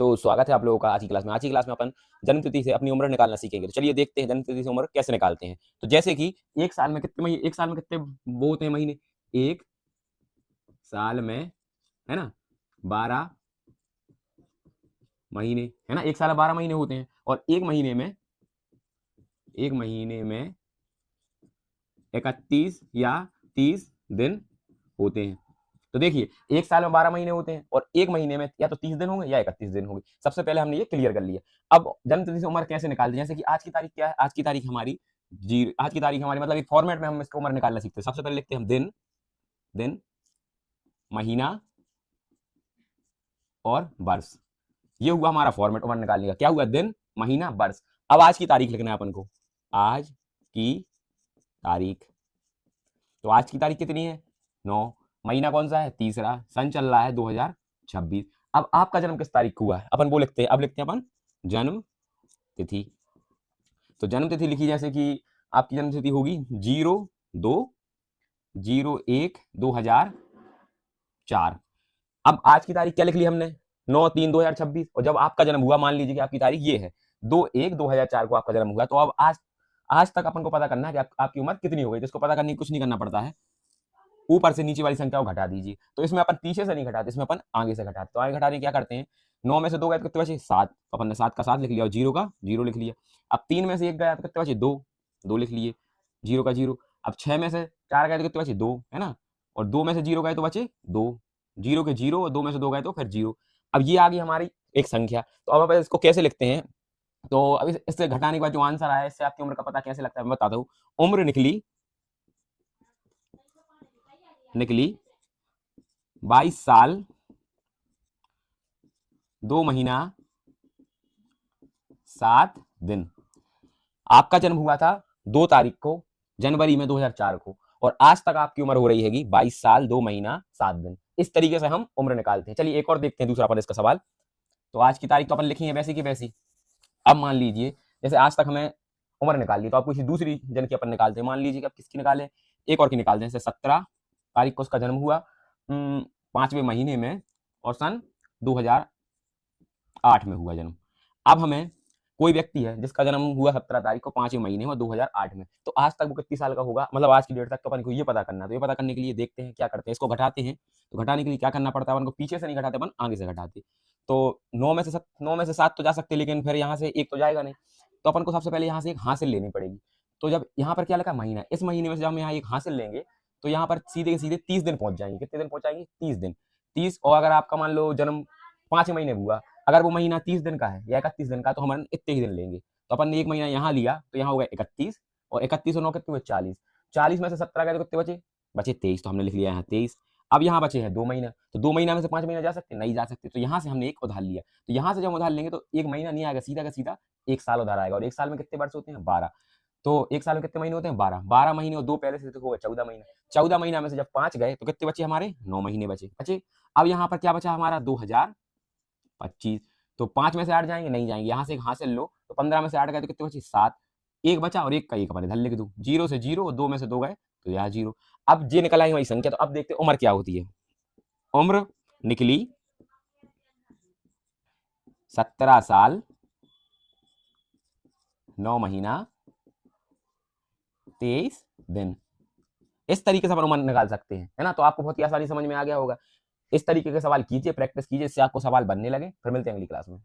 तो स्वागत है आप लोगों का आज की क्लास में। आज की क्लास में अपन जन्म तिथि से अपनी उम्र निकालना सीखेंगे। तो चलिए देखते हैं जन्म तिथि से उम्र कैसे निकालते हैं। तो जैसे कि एक साल में कितने महीने, एक साल में कितने वो होते हैं महीने, एक साल में, है ना, 12 महीने, है ना। एक साल में 12 महीने होते हैं और एक महीने में 31 या 30 दिन होते हैं। तो देखिए, एक साल में 12 महीने होते हैं और एक महीने में या तो 30 दिन होंगे या 31 दिन होंगे। सबसे पहले हमने ये क्लियर कर लिया। अब जन्म तिथि से उम्र कैसे निकालते हैं, जैसे कि आज की तारीख क्या है, आज की तारीख हमारी मतलब एक फॉर्मेट में हम इसको उम्र निकालना सीखते हैं। सबसे पहले लिखते हैं हम दिन, दिन, महीना और वर्ष। ये हुआ हमारा फॉर्मेट उम्र निकालने का। क्या हुआ, दिन, महीना, वर्ष। अब आज की तारीख लिखना है अपन को, आज की तारीख। तो आज की तारीख कितनी है, 9। महीना कौन सा है, तीसरा। सन चल रहा है 2026। अब आपका जन्म किस तारीख को हुआ है, अपन वो लिखते हैं। अब लिखते हैं अपन जन्म तिथि। तो जन्म तिथि लिखी, जैसे कि आपकी जन्म तिथि होगी 02/01/2004। अब आज की तारीख क्या लिख ली हमने, 9/3/2026। और जब आपका जन्म हुआ, मान लीजिए कि आपकी तारीख ये है 2/1/2004 को आपका जन्म हुआ। तो अब आज आज तक अपन को पता करना है कि आपकी उम्र कितनी हो गई। तो इसको पता करने की कुछ नहीं करना पड़ता है, ऊपर से नीचे वाली संख्या को घटा दीजिए। तो इसमें अपन पीछे से नहीं घटाते, इसमें अपन आगे से घटाते। तो आगे घटाने क्या करते हैं, 9 में से 2 गए तो कितने बचे, 7। तो अपन ने 7 का 7 लिख लिया और 0 का 0 लिख लिया। अब 3 में से 1 गया तो कितने बचे, 2, 2 लिख लिए, 0 का 0। अब 6 में से 4 गए तो कितने बचे, 2, है ना। और 2 में से 0 गए तो बचे 2, 0 के 0 और 2 में से 2 गए तो फिर 0। अब ये आ गई हमारी एक संख्या। तो अब अपन इसको कैसे लिखते हैं, तो अब इससे घटाने के बाद जो आंसर आया, इससे आपकी उम्र का पता कैसे लगता है मैं बताता हूँ। उम्र निकली 22 साल 2 महीना 7 दिन। आपका जन्म हुआ था 2 तारीख को, जनवरी में 2004 को, और आज तक आपकी उम्र हो रही है 22 साल 2 महीना 7 दिन। इस तरीके से हम उम्र निकालते हैं। चलिए एक और देखते हैं, दूसरा अपन इसका सवाल। तो आज की तारीख तो अपन लिखी है वैसी की वैसी। अब मान लीजिए जैसे आज तक हमें उम्र निकाल ली, तो आप किसी दूसरी जन की अपन निकालते हैं। मान लीजिए कि आप किसकी निकालें, एक और की निकालते हैं। जैसे 17 तारीख को उसका जन्म हुआ 5वें महीने में और सन 2008 में हुआ जन्म। अब हमें कोई व्यक्ति है जिसका जन्म हुआ 17 तारीख को 5वें महीने में 2008 में, तो आज तक वो कितनी साल का होगा, मतलब आज की डेट तक। तो अपन को ये पता करना है। तो ये पता करने के लिए देखते हैं क्या करते हैं, इसको घटाते हैं। तो घटाने के लिए क्या करना पड़ता है, अपन को पीछे से नहीं घटाते, अपन आगे से घटाते। तो 9 में से 7 तो जा सकते, लेकिन फिर यहाँ से एक तो जाएगा नहीं। तो अपन को सबसे पहले यहाँ से एक हासिल लेनी पड़ेगी। तो जब यहाँ पर क्या लिखा, महीना, इस महीने में से जब हम यहाँ एक हासिल लेंगे तो यहाँ पर सीधे सीधे 30 दिन पहुंच जाएंगे। कितने दिन पहुंच जाएंगे, 30 दिन। 30, और अगर आपका मान लो जन्म 5 महीने हुआ, अगर वो महीना 30 दिन का है या 31 दिन का, तो हम इतने ही दिन लेंगे। तो अपन ने एक महीना यहाँ लिया तो यहाँ हो गया 31, और 31 और 9 कितने हुए, 40। 40 में से 17 गए तो कितने बचे, बचे 23। तो हमने लिख लिया यहाँ 23। अब यहाँ बचे हैं 2 महीना, तो 2 महीना में से 5 महीना जा सकते, नहीं जा सकते। तो यहाँ से हमने एक उधार लिया। तो यहाँ से जब उधार लेंगे तो एक महीना नहीं आएगा, सीधा का सीधा एक साल उधार आएगा। और एक साल में कितने वर्ष होते हैं, 12। तो एक साल में कितने महीने होते हैं, 12। 12 महीने और 2 पहले से तो हो गए 14 महीना। 14 महीना में से जब 5 गए तो कितने बचे हमारे, 9 महीने बचे। अब यहाँ पर क्या बचा हमारा, 2025। तो 5 में से 8 जाएंगे, नहीं जाएंगे। यहाँ से एक हासिल लो तो 15 में से 8 गए तो कितने बचे, 7। एक बचा और एक का एक अपन इधर लिख दूं, 0 से 0 और 2 में से 2 गए तो यहाँ 0। अब ये निकल आई हमारी संख्या। तो अब देखते हैं उम्र क्या होती है। उम्र निकली 17 साल 9 महीना 23 दिन। इस तरीके से अपन उम्र निकाल सकते हैं, है ना। तो आपको बहुत ही आसानी समझ में आ गया होगा। इस तरीके के सवाल कीजिए, प्रैक्टिस कीजिए, इससे आपको सवाल बनने लगे। फिर मिलते हैं अगली क्लास में।